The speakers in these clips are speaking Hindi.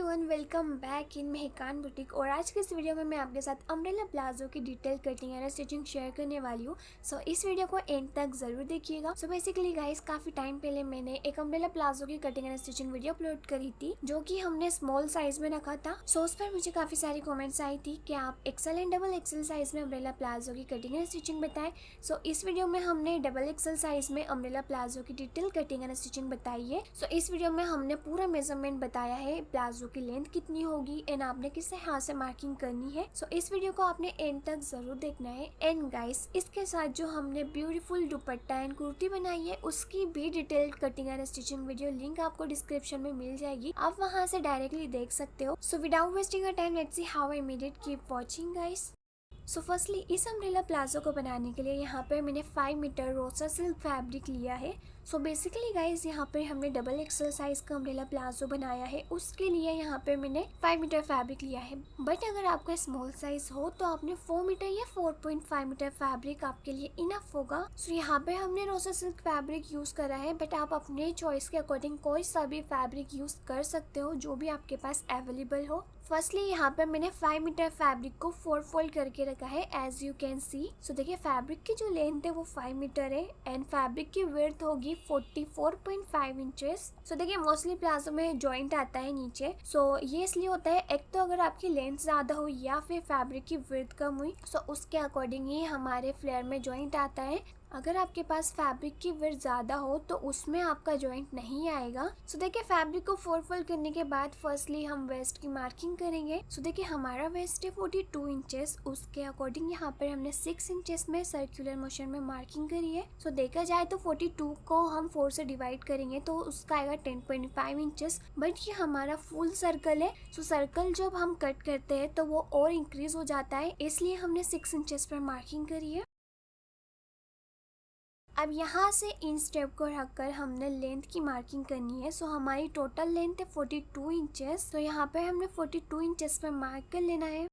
Everyone, welcome back in Mehkan boutique. और आज के इस वीडियो में मैं आपके साथ अम्ब्रेला प्लाजो की detail cutting and stitching share करने वाली हूँ। सो इस वीडियो को एंड तक जरूर देखिएगा। सो बेसिकली गाइस, काफी टाइम पहले मैंने एक अम्ब्रेला प्लाजो की cutting and stitching video upload करी थी, जो कि हमने स्मॉल साइज में रखा था। सो उस पर मुझे काफी सारी कॉमेंट्स आई थी कि आप XL and double XL size में अम्ब्रेला प्लाजो की कटिंग एंड स्टिचिंग बताएं। सो इस वीडियो में हमने डबल एक्सेल साइज में अम्ब्रेला प्लाजो की डिटेल कटिंग एंड स्टिचिंग बताई है। सो इस वीडियो में हमने पूरा मेजरमेंट बताया है, प्लाजो की लेंथ कितनी होगी एंड आपने किससे हाथ से मार्किंग करनी है। सो इस वीडियो को आपने एंड तक जरूर देखना है। एंड गाइस, इसके साथ जो हमने ब्यूटीफुल दुपट्टा एंड कुर्ती बनाई है, उसकी भी detailed cutting and stitching video link आपको डिस्क्रिप्शन में मिल जाएगी, आप वहां से डायरेक्टली देख सकते हो। So without wasting a time, let's see how I made it. Keep watching guys. So firstly इस अम्ब्रेला प्लाजो को बनाने के लिए यहाँ पर मैंने 5 मीटर रोसा सिल्क फैब्रिक लिया है। सो बेसिकली गाइज, यहाँ पे हमने डबल एक्सेल साइज का अम्ब्रेला प्लाजो बनाया है, उसके लिए यहाँ पे मैंने 5 मीटर फैब्रिक लिया है। बट अगर आपका स्मॉल साइज हो तो आपने 4 मीटर या 4.5 मीटर फैब्रिक आपके लिए इनफ होगा। सो यहाँ पे हमने रोसा सिल्क फैब्रिक यूज करा है, बट आप अपने चॉइस के अकॉर्डिंग कोई सा भी फैब्रिक यूज कर सकते हो, जो भी आपके पास अवेलेबल हो। फर्स्टली यहाँ पे मैंने 5 मीटर फैब्रिक को 4 फोल्ड करके रखा है, एज यू कैन सी। सो देखिए, फैब्रिक की जो लेंथ है वो 5 मीटर है एंड फैब्रिक की विड्थ होगी 44.5 इंचेस। सो देखिए, मोस्टली प्लाजो में जॉइंट आता है नीचे। सो ये इसलिए होता है, एक तो अगर आपकी लेंथ ज्यादा हो या फिर फैब्रिक की विड्थ कम हुई, सो उसके अकॉर्डिंग ही हमारे फ्लेयर में जॉइंट आता है। अगर आपके पास फैब्रिक की विड्थ ज्यादा हो तो उसमें आपका जॉइंट नहीं आएगा। सो देखिए, फैब्रिक को 4 फोल्ड करने के बाद फर्स्टली हम वेस्ट की मार्किंग करेंगे। सो देखिए, हमारा वेस्ट है 42 इंचेस, उसके अकॉर्डिंग यहाँ पर हमने 6 इंचेस में सर्कुलर मोशन में मार्किंग करी है। सो देखा जाए तो 42 को हम 4 से डिवाइड करेंगे तो उसका आएगा 10.5 इंचेस। बट ये हमारा फुल सर्कल है। सो सर्कल जब हम कट करते हैं तो वो और इंक्रीज हो जाता है, इसलिए हमने 6 इंचेस पर मार्किंग करी है। अब यहाँ से इन स्टेप को रखकर हमने लेंथ की मार्किंग करनी है। सो हमारी टोटल लेंथ है 42 इंचेस। तो यहाँ पे हमने 42 इंचेस पर मार्क कर लेना है।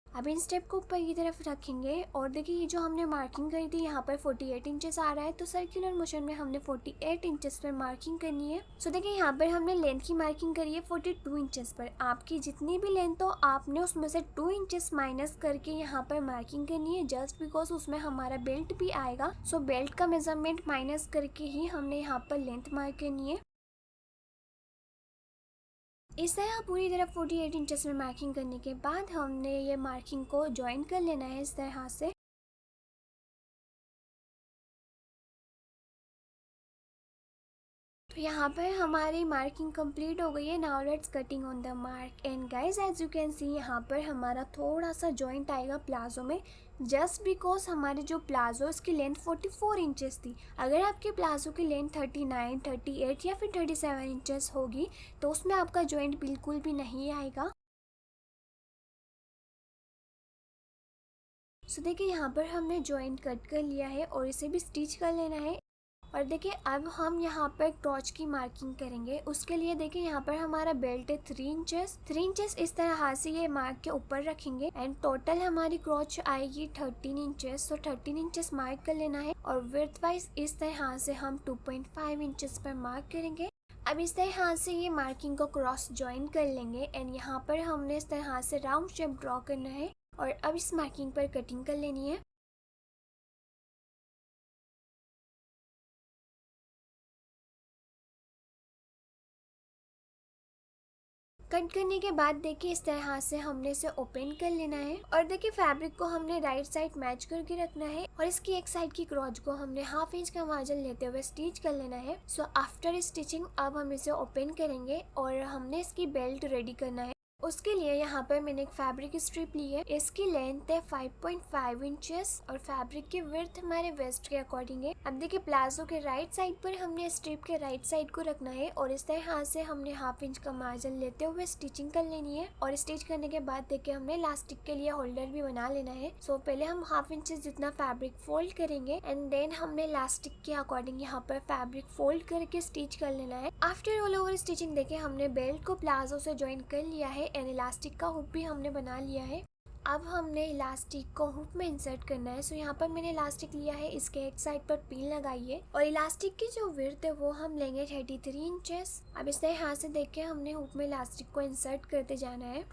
अब इन स्टेप को ऊपर की तरफ रखेंगे और देखिए, ये जो हमने मार्किंग करी थी यहाँ पर 48 इंचेस आ रहा है, तो सर्कुलर मोशन में हमने 48 इंचेस पर मार्किंग करनी है। सो देखिए, यहाँ पर हमने लेंथ की मार्किंग करी है 42 इंचेस पर। आपकी जितनी भी लेंथ हो, आपने उसमें से 2 इंचेस माइनस करके यहाँ पर मार्किंग करनी है, जस्ट बिकॉज उसमें हमारा बेल्ट भी आएगा। सो बेल्ट का मेजरमेंट माइनस करके ही हमने यहाँ पर लेंथ मार्क करनी है। इस तरह पूरी तरह 48 इंचेस में मार्किंग करने के बाद हमने ये मार्किंग को ज्वाइन कर लेना है इस तरह से। तो यहाँ पर हमारी मार्किंग कंप्लीट हो गई है। Now let's cutting on the mark. And guys, as you can see, यहाँ पर हमारा थोड़ा सा जॉइंट आएगा प्लाजो में, जस्ट बिकॉज हमारी जो प्लाजो इसकी लेंथ 44 इंचेस थी। अगर आपके प्लाजो की लेंथ 39, 38 या फिर 37 इंचेस होगी तो उसमें आपका जॉइंट बिल्कुल भी नहीं आएगा। सो देखिए, यहाँ पर हमने जॉइंट कट कर लिया है और इसे भी स्टिच कर लेना है। और देखिए, अब हम यहाँ पर क्रॉच की मार्किंग करेंगे। उसके लिए देखिए, यहाँ पर हमारा बेल्ट है 3 इंचेस। 3 इंचेस इस तरह से ये मार्क के ऊपर रखेंगे एंड टोटल हमारी क्रॉच आएगी 13 इंचेस। तो 13 इंचेस मार्क कर लेना है और विड्थ वाइज इस तरह से हम 2.5 इंचेस पर मार्क करेंगे। अब इस तरह से ये मार्किंग को क्रॉस ज्वाइन कर लेंगे एंड यहाँ पर हमने इस तरह से राउंड शेप ड्रॉ करना है और अब इस मार्किंग पर कटिंग कर लेनी है। कट करने के बाद देखिए, इस तरह से हमने इसे ओपन कर लेना है और देखिए, फैब्रिक को हमने राइट साइड मैच करके रखना है और इसकी एक साइड की क्रॉच को हमने हाफ इंच का मार्जिन लेते हुए स्टिच कर लेना है। सो आफ्टर स्टिचिंग अब हम इसे ओपन करेंगे और हमने इसकी बेल्ट रेडी करना है। उसके लिए यहाँ पर मैंने एक फैब्रिक स्ट्रिप ली है। इसकी लेंथ है 5.5 इंचेस और फैब्रिक की विड्थ हमारे वेस्ट के अकॉर्डिंग है। अब देखिए, प्लाजो के राइट साइड पर हमने स्ट्रिप के राइट साइड को रखना है और इस तरह से हमने हाफ इंच का मार्जिन लेते हुए स्टिचिंग कर लेनी है। और स्टिच करने के बाद देखिए, हमने इलास्टिक के लिए होल्डर भी बना लेना है। सो पहले हम हाफ इंचेस जितना फैब्रिक फोल्ड करेंगे एंड देन हमने इलास्टिक के अकॉर्डिंग यहाँ पर फैब्रिक फोल्ड करके स्टिच कर लेना है। आफ्टर ऑल ओवर स्टिचिंग देखिए, हमने बेल्ट को प्लाजो से ज्वाइन कर लिया है एंड इलास्टिक का हुक भी हमने बना लिया है। अब हमने इलास्टिक को हुक में इंसर्ट करना है। सो यहाँ पर मैंने इलास्टिक लिया है, इसके एक साइड पर पिन लगाइए और इलास्टिक की जो विड्थ है वो हम लेंगे 33 इंचेस। अब इसे यहाँ से देख के हमने हुक में इलास्टिक को इंसर्ट करते जाना है।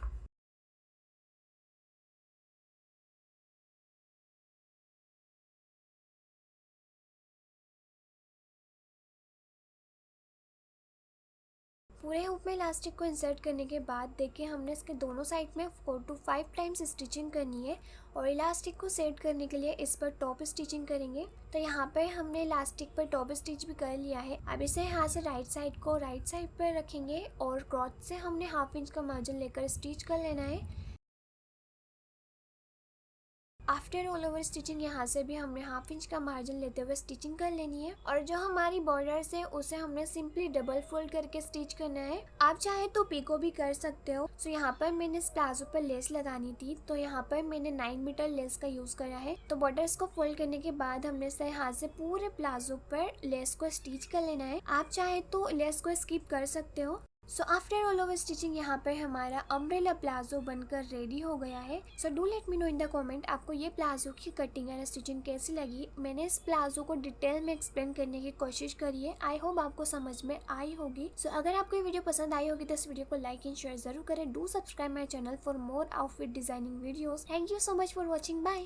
पूरे हुक में इलास्टिक को इंसर्ट करने के बाद देखिए हमने इसके दोनों साइड में 4 to 5 टाइम्स स्टिचिंग करनी है और इलास्टिक को सेट करने के लिए इस पर टॉप स्टिचिंग करेंगे। तो यहाँ पे हमने इलास्टिक पर टॉप स्टिच भी कर लिया है। अब इसे यहाँ से राइट साइड को राइट साइड पर रखेंगे और क्रॉच से हमने हाफ इंच का मार्जिन लेकर स्टिच कर लेना है। आफ्टर ऑल ओवर स्टिचिंग यहाँ से भी हमने हाफ इंच का मार्जिन लेते हुए स्टिचिंग कर लेनी है और जो हमारी बॉर्डर्स है उसे हमने सिंपली डबल फोल्ड करके स्टिच करना है। आप चाहे तो पिको भी कर सकते हो। सो यहाँ पर मैंने इस प्लाजो पर लेस लगानी थी तो यहाँ पर मैंने 9 मीटर लेस का यूज करा है। तो बॉर्डर्स को फोल्ड करने के बाद हमने इसे यहाँ से पूरे प्लाजो पर लेस को स्टिच कर लेना है। आप चाहे तो लेस को स्किप कर सकते हो। So after all over stitching यहाँ पे हमारा अम्ब्रेला प्लाजो बनकर रेडी हो गया है। So do let me know in the comment आपको ये प्लाजो की कटिंग एंड स्टिचिंग कैसी लगी। मैंने इस प्लाजो को डिटेल में एक्सप्लेन करने की कोशिश करी है। आई होप आपको समझ में आई होगी। सो अगर आपको ये वीडियो पसंद आई होगी तो इस वीडियो को लाइक एंड शेयर जरूर करें। Do subscribe my channel for more outfit designing videos. Thank you so much for watching. Bye.